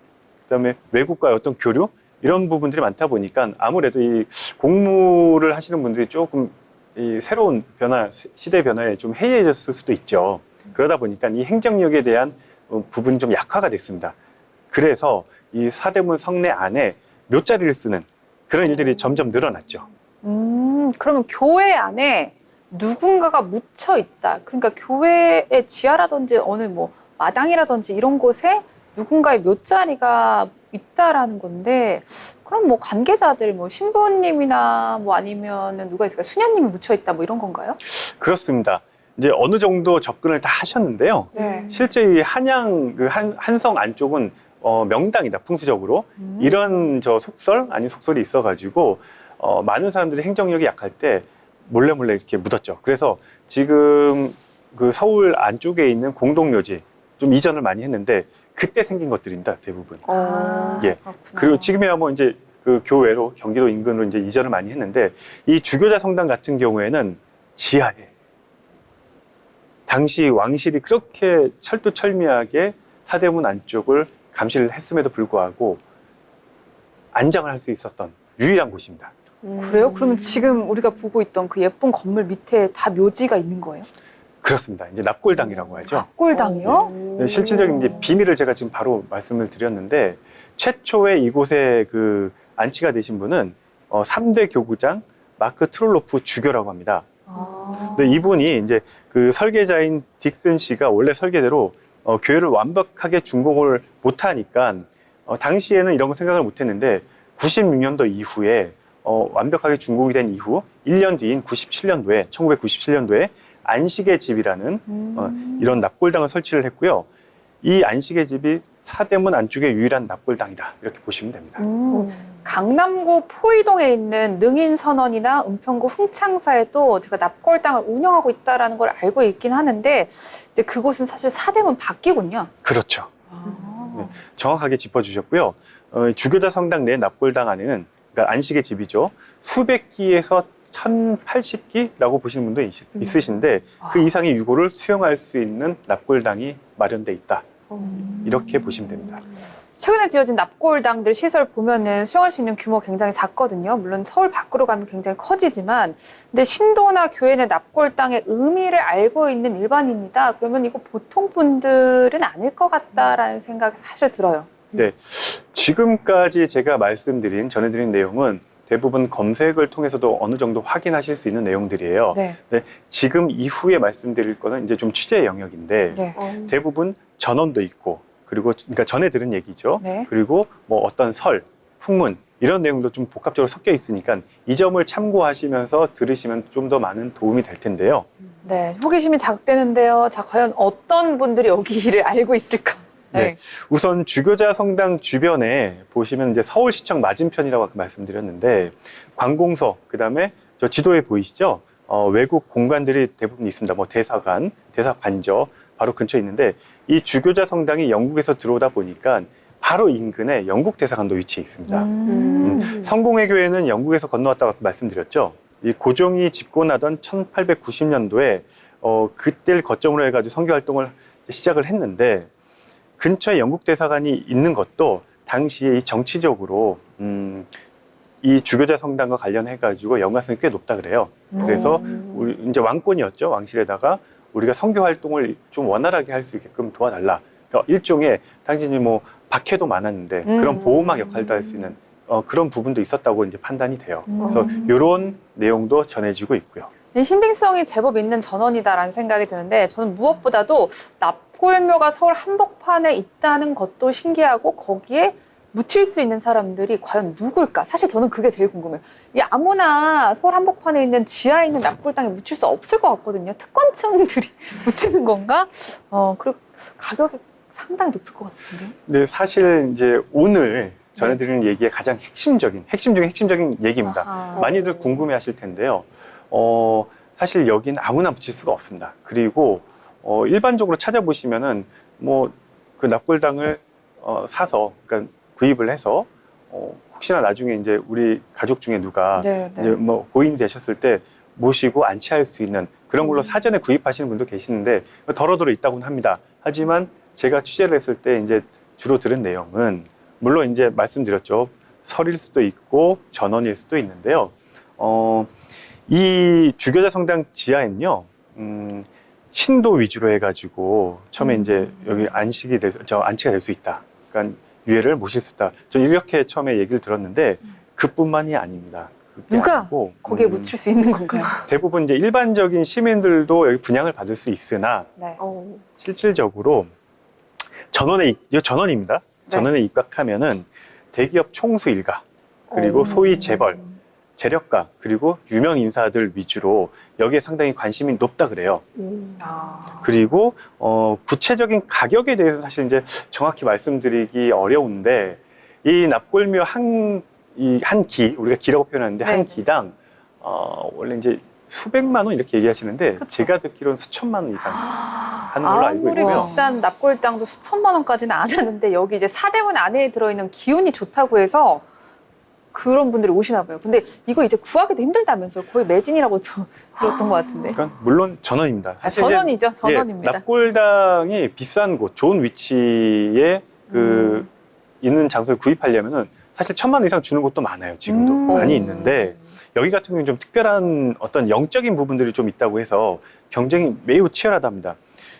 그다음에 외국과의 어떤 교류 이런 부분들이 많다 보니까 아무래도 이 공무를 하시는 분들이 조금 이 새로운 변화, 시대 변화에 좀 해이해졌을 수도 있죠. 그러다 보니까 이 행정력에 대한 부분이 좀 약화가 됐습니다. 그래서 이 사대문 성내 안에 묘자리를 쓰는 그런 일들이 점점 늘어났죠. 그러면 교회 안에 누군가가 묻혀 있다. 그러니까 교회의 지하라든지 어느 뭐 마당이라든지 이런 곳에 누군가의 묘자리가 있다라는 건데, 그럼 뭐 관계자들, 뭐 신부님이나 뭐 아니면은 누가 있을까? 수녀님이 묻혀 있다, 뭐 이런 건가요? 그렇습니다. 이제 어느 정도 접근을 다 하셨는데요. 네. 실제 이 한양 그 한성 안쪽은 명당이다, 풍수적으로. 이런 속설 아닌 속설이 있어가지고 많은 사람들이 행정력이 약할 때 몰래 이렇게 묻었죠. 그래서 지금 그 서울 안쪽에 있는 공동묘지 좀 이전을 많이 했는데 그때 생긴 것들입니다, 대부분. 예. 그렇구나. 그리고 지금이야 뭐 이제 그 교외로 경기도 인근으로 이제 이전을 많이 했는데 이 주교자 성당 같은 경우에는 지하에 당시 왕실이 그렇게 철두철미하게 사대문 안쪽을 감시를 했음에도 불구하고 안장을 할 수 있었던 유일한 곳입니다. 그래요? 그러면 지금 우리가 보고 있던 그 예쁜 건물 밑에 다 묘지가 있는 거예요? 그렇습니다. 이제 납골당이라고 하죠. 납골당이요? 네, 실질적인 이제 비밀을 제가 지금 바로 말씀을 드렸는데 최초에 이곳에 그 안치가 되신 분은 3대 교구장 마크 트롤로프 주교라고 합니다. 근데 이분이 이제 그 설계자인 딕슨 씨가 원래 설계대로 교회를 완벽하게 준공을 못하니까 당시에는 이런 거 생각을 못했는데 96년도 이후에 완벽하게 준공이 된 이후 1년 뒤인 97년도에 1997년도에 안식의 집이라는 이런 납골당을 설치를 했고요. 이 안식의 집이 사대문 안쪽의 유일한 납골당이다 이렇게 보시면 됩니다. 강남구 포이동에 있는 능인선원이나 은평구 흥창사에도 제가 납골당을 운영하고 있다는 걸 알고 있긴 하는데 이제 그곳은 사실 사대문 밖이군요. 그렇죠. 정확하게 짚어주셨고요. 주교자 성당 내 납골당 안에는, 그러니까 안식의 집이죠, 수백 기에서 1080기라고 보시는 분도 있으신데 그 이상의 유고를 수용할 수 있는 납골당이 마련돼 있다. 이렇게 보시면 됩니다. 최근에 지어진 납골당들 시설 보면은 수용할 수 있는 규모 굉장히 작거든요. 물론 서울 밖으로 가면 굉장히 커지지만, 근데 신도나 교회 내 납골당의 의미를 알고 있는 일반인이다. 그러면 이거 보통 분들은 아닐 것 같다라는 생각이 사실 들어요. 네, 지금까지 제가 전해드린 내용은 대부분 검색을 통해서도 어느 정도 확인하실 수 있는 내용들이에요. 네. 네, 지금 이후에 말씀드릴 거는 이제 좀 취재 영역인데 네. 대부분 전언도 있고, 그리고 그러니까 전에 들은 얘기죠. 네. 그리고 뭐 어떤 설, 풍문 이런 내용도 좀 복합적으로 섞여 있으니까 이 점을 참고하시면서 들으시면 좀 더 많은 도움이 될 텐데요. 네. 호기심이 자극되는데요. 자, 과연 어떤 분들이 여기를 알고 있을까? 네. 우선 주교자 성당 주변에 보시면 이제 서울시청 맞은편이라고 아까 말씀드렸는데 관공서, 그다음에 저 지도에 보이시죠? 외국 공간들이 대부분 있습니다. 뭐 대사관, 대사관저 바로 근처에 있는데 이 주교자 성당이 영국에서 들어오다 보니까 바로 인근에 영국 대사관도 위치해 있습니다. 성공회 교회는 영국에서 건너왔다고 말씀드렸죠. 이 고종이 집권하던 1890년도에 그때를 거점으로 해가지고 선교 활동을 시작을 했는데 근처에 영국 대사관이 있는 것도 당시에 이 정치적으로 이 주교자 성당과 관련해가지고 연관성이 꽤 높다 그래요. 그래서 우리 이제 왕권이었죠. 왕실에다가 우리가 선교 활동을 좀 원활하게 할 수 있게끔 도와달라. 일종의 당신이 뭐 박해도 많았는데 그런 보호막 역할도 할 수 있는 그런 부분도 있었다고 이제 판단이 돼요. 그래서 이런 내용도 전해지고 있고요. 신빙성이 제법 있는 전원이다라는 생각이 드는데 저는 무엇보다도 납골묘가 서울 한복판에 있다는 것도 신기하고 거기에 묻힐 수 있는 사람들이 과연 누굴까? 사실 저는 그게 제일 궁금해요. 이 아무나 서울 한복판에 있는 지하에 있는 납골당에 묻힐 수 없을 것 같거든요. 특권층들이 묻히는 건가? 그리고 가격이 상당히 높을 것 같은데. 네, 사실 이제 오늘 전해드리는 얘기의 가장 핵심적인 얘기입니다. 아하. 많이들 궁금해하실 텐데요. 사실 여기는 아무나 묻힐 수가 없습니다. 그리고 일반적으로 찾아보시면은 뭐 그 납골당을 사서, 그러니까 구입을 해서 혹시나 나중에 이제 우리 가족 중에 누가 네, 네. 이제 뭐 고인이 되셨을 때 모시고 안치할 수 있는 그런 걸로 사전에 구입하시는 분도 계시는데 더러더러 있다고는 합니다. 하지만 제가 취재를 했을 때 이제 주로 들은 내용은 물론 이제 말씀드렸죠. 설일 수도 있고 전원일 수도 있는데요. 이 주교자 성당 지하에는요, 신도 위주로 해가지고 처음에 이제 여기 안치가 될 수 있다. 그러니까 유해를 모실 수 있다. 저 이렇게 처음에 얘기를 들었는데 그뿐만이 아닙니다. 그게 누가 아니고, 거기에 묻힐 수 있는 건가요? 대부분 이제 일반적인 시민들도 여기 분양을 받을 수 있으나 네. 실질적으로 이거 전원입니다. 네. 전원에 입각하면은 대기업 총수 일가, 그리고 소위 재벌, 재력가, 그리고 유명 인사들 위주로 여기에 상당히 관심이 높다 그래요. 그리고 구체적인 가격에 대해서 사실 이제 정확히 말씀드리기 어려운데 이 납골묘 한 기, 우리가 기라고 표현하는데 네. 한 기당 원래 이제 수백만 원 이렇게 얘기하시는데 그쵸. 제가 듣기로는 수천만 원 이상 하는 걸로 알고 아무리 있고요. 비싼 납골당도 수천만 원까지는 안 하는데 여기 이제 사대문 안에 들어있는 기운이 좋다고 해서 그런 분들이 오시나 봐요. 근데 이거 이제 구하기도 힘들다면서요. 거의 매진이라고 들었던 것 같은데. 그러니까 물론 전원입니다. 사실 이제 전원이죠. 전원입니다. 납골당이 비싼 곳, 좋은 위치에 있는 장소를 구입하려면은 사실 1,000만 원 이상 주는 곳도 많아요. 지금도 많이 있는데 여기 같은 경우는 좀 특별한 어떤 영적인 부분들이 좀 있다고 해서 경쟁이 매우 치열하답니다.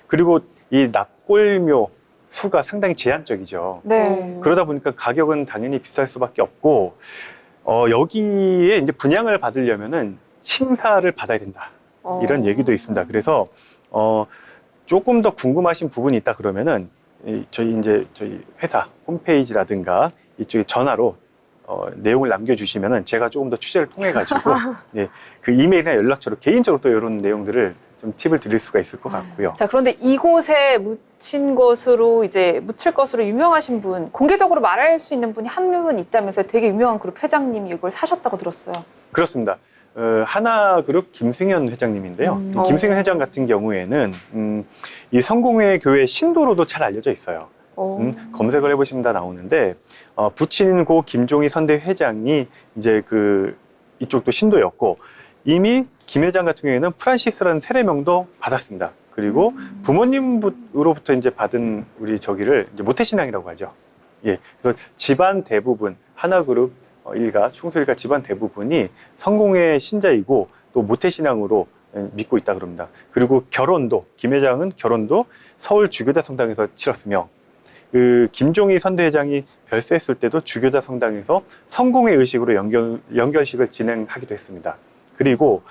그리고 이 납골묘 수가 상당히 제한적이죠. 네. 그러다 보니까 가격은 당연히 비쌀 수밖에 없고 여기에 이제 분양을 받으려면은 심사를 받아야 된다. 이런 얘기도 있습니다. 그래서 조금 더 궁금하신 부분이 있다 그러면은 저희 회사 홈페이지라든가 이쪽에 전화로 내용을 남겨주시면은 제가 조금 더 취재를 통해 가지고 그 이메일이나 연락처로 개인적으로 또 이런 내용들을 좀 팁을 드릴 수가 있을 것 같고요. 자, 그런데 이곳에 묻힐 것으로 유명하신 분, 공개적으로 말할 수 있는 분이 한 분 있다면서요. 되게 유명한 그룹 회장님이 이걸 사셨다고 들었어요. 그렇습니다. 하나그룹 김승현 회장님인데요. 김승현 회장 같은 경우에는 이 성공회 교회 신도로도 잘 알려져 있어요. 검색을 해보시면 다 나오는데 부친 고 김종희 선대 회장이 이제 이쪽도 신도였고 이미 김 회장 같은 경우에는 프란시스라는 세례명도 받았습니다. 그리고 부모님으로부터 이제 받은 우리 저기를 이제 모태신앙이라고 하죠. 예, 그래서 집안 대부분 하나그룹 일가 총수일가 집안 대부분이 성공의 신자이고 또 모태신앙으로 믿고 있다 그럽니다. 그리고 결혼도 김 회장은 결혼도 서울 주교자 성당에서 치렀으며 김종희 선대회장이 별세했을 때도 주교자 성당에서 성공의 의식으로 연결식을 진행하기도 했습니다. 그리고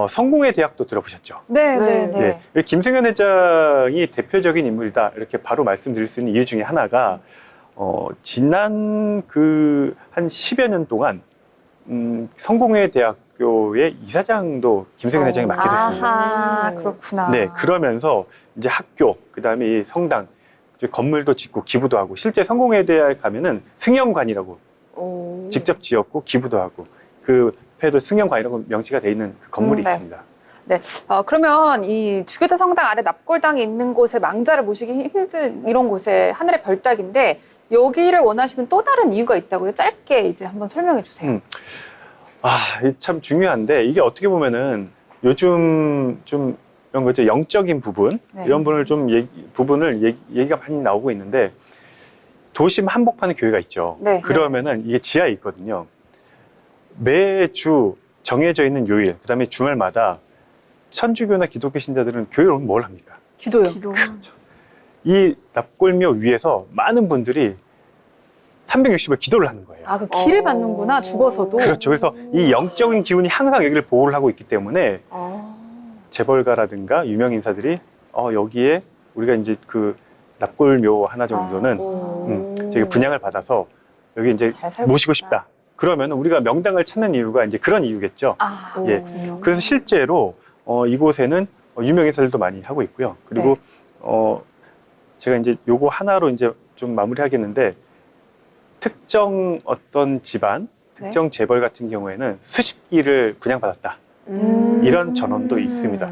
성공의 대학도 들어보셨죠? 네, 네. 네, 네. 예, 김승현 회장이 대표적인 인물이다 이렇게 바로 말씀드릴 수 있는 이유 중에 하나가 지난 한 10여 년 동안 성공회 대학교의 이사장도 김승현 회장이 맡게 됐습니다. 아하, 그렇구나. 네, 그러면서 이제 학교, 그다음에 이 성당, 이제 건물도 짓고 기부도 하고 실제 성공회 대학에 가면은 승영관이라고 직접 지었고 기부도 하고 그 옆에도 승영관이라고 명시가 돼 있는 그 건물이 네. 있습니다. 네, 그러면 이 주교대 성당 아래 납골당이 있는 곳에 망자를 모시기 힘든 이런 곳에 하늘의 별따기인데 여기를 원하시는 또 다른 이유가 있다고요? 짧게 이제 한번 설명해 주세요. 이게 참 중요한데 이게 어떻게 보면은 요즘 좀 이런 거죠 영적인 부분 네. 이런 부분을 얘기가 많이 나오고 있는데 도심 한복판에 교회가 있죠. 네. 그러면은 이게 지하에 있거든요. 매주 정해져 있는 요일, 그다음에 주말마다 천주교나 기독교 신자들은 교회로 오면 뭘 합니까? 기도요. 이 납골묘 위에서 많은 분들이 360일 기도를 하는 거예요. 아, 그 길을 받는구나, 죽어서도. 그렇죠. 그래서 이 영적인 기운이 항상 여기를 보호를 하고 있기 때문에 재벌가라든가 유명 인사들이 여기에 우리가 이제 그 납골묘 하나 정도는 저기 분양을 받아서 여기 이제 잘 살고 모시고 싶다. 싶다. 그러면 우리가 명당을 찾는 이유가 이제 그런 이유겠죠. 아, 예. 그렇군요. 그래서 실제로 이곳에는 유명 인사들도 많이 하고 있고요. 그리고 제가 이제 요거 하나로 이제 좀 마무리하겠는데 특정 어떤 집안, 특정 재벌 같은 경우에는 수십 기를 분양받았다. 이런 전언도 있습니다.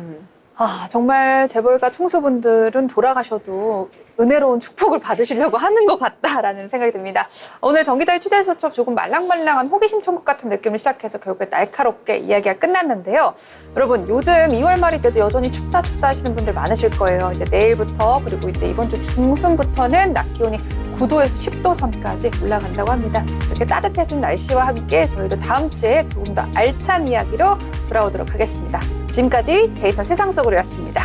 아, 정말 재벌가 총수분들은 돌아가셔도 은혜로운 축복을 받으시려고 하는 것 같다라는 생각이 듭니다. 오늘 정 기자의 취재소첩 조금 말랑말랑한 호기심 천국 같은 느낌을 시작해서 결국에 날카롭게 이야기가 끝났는데요. 여러분, 요즘 2월 말이 돼도 여전히 춥다 하시는 분들 많으실 거예요. 이제 내일부터 그리고 이제 이번 주 중순부터는 낮 기온이 9도에서 10도 선까지 올라간다고 합니다. 이렇게 따뜻해진 날씨와 함께 저희도 다음 주에 조금 더 알찬 이야기로 돌아오도록 하겠습니다. 지금까지 데이터 세상 속으로였습니다.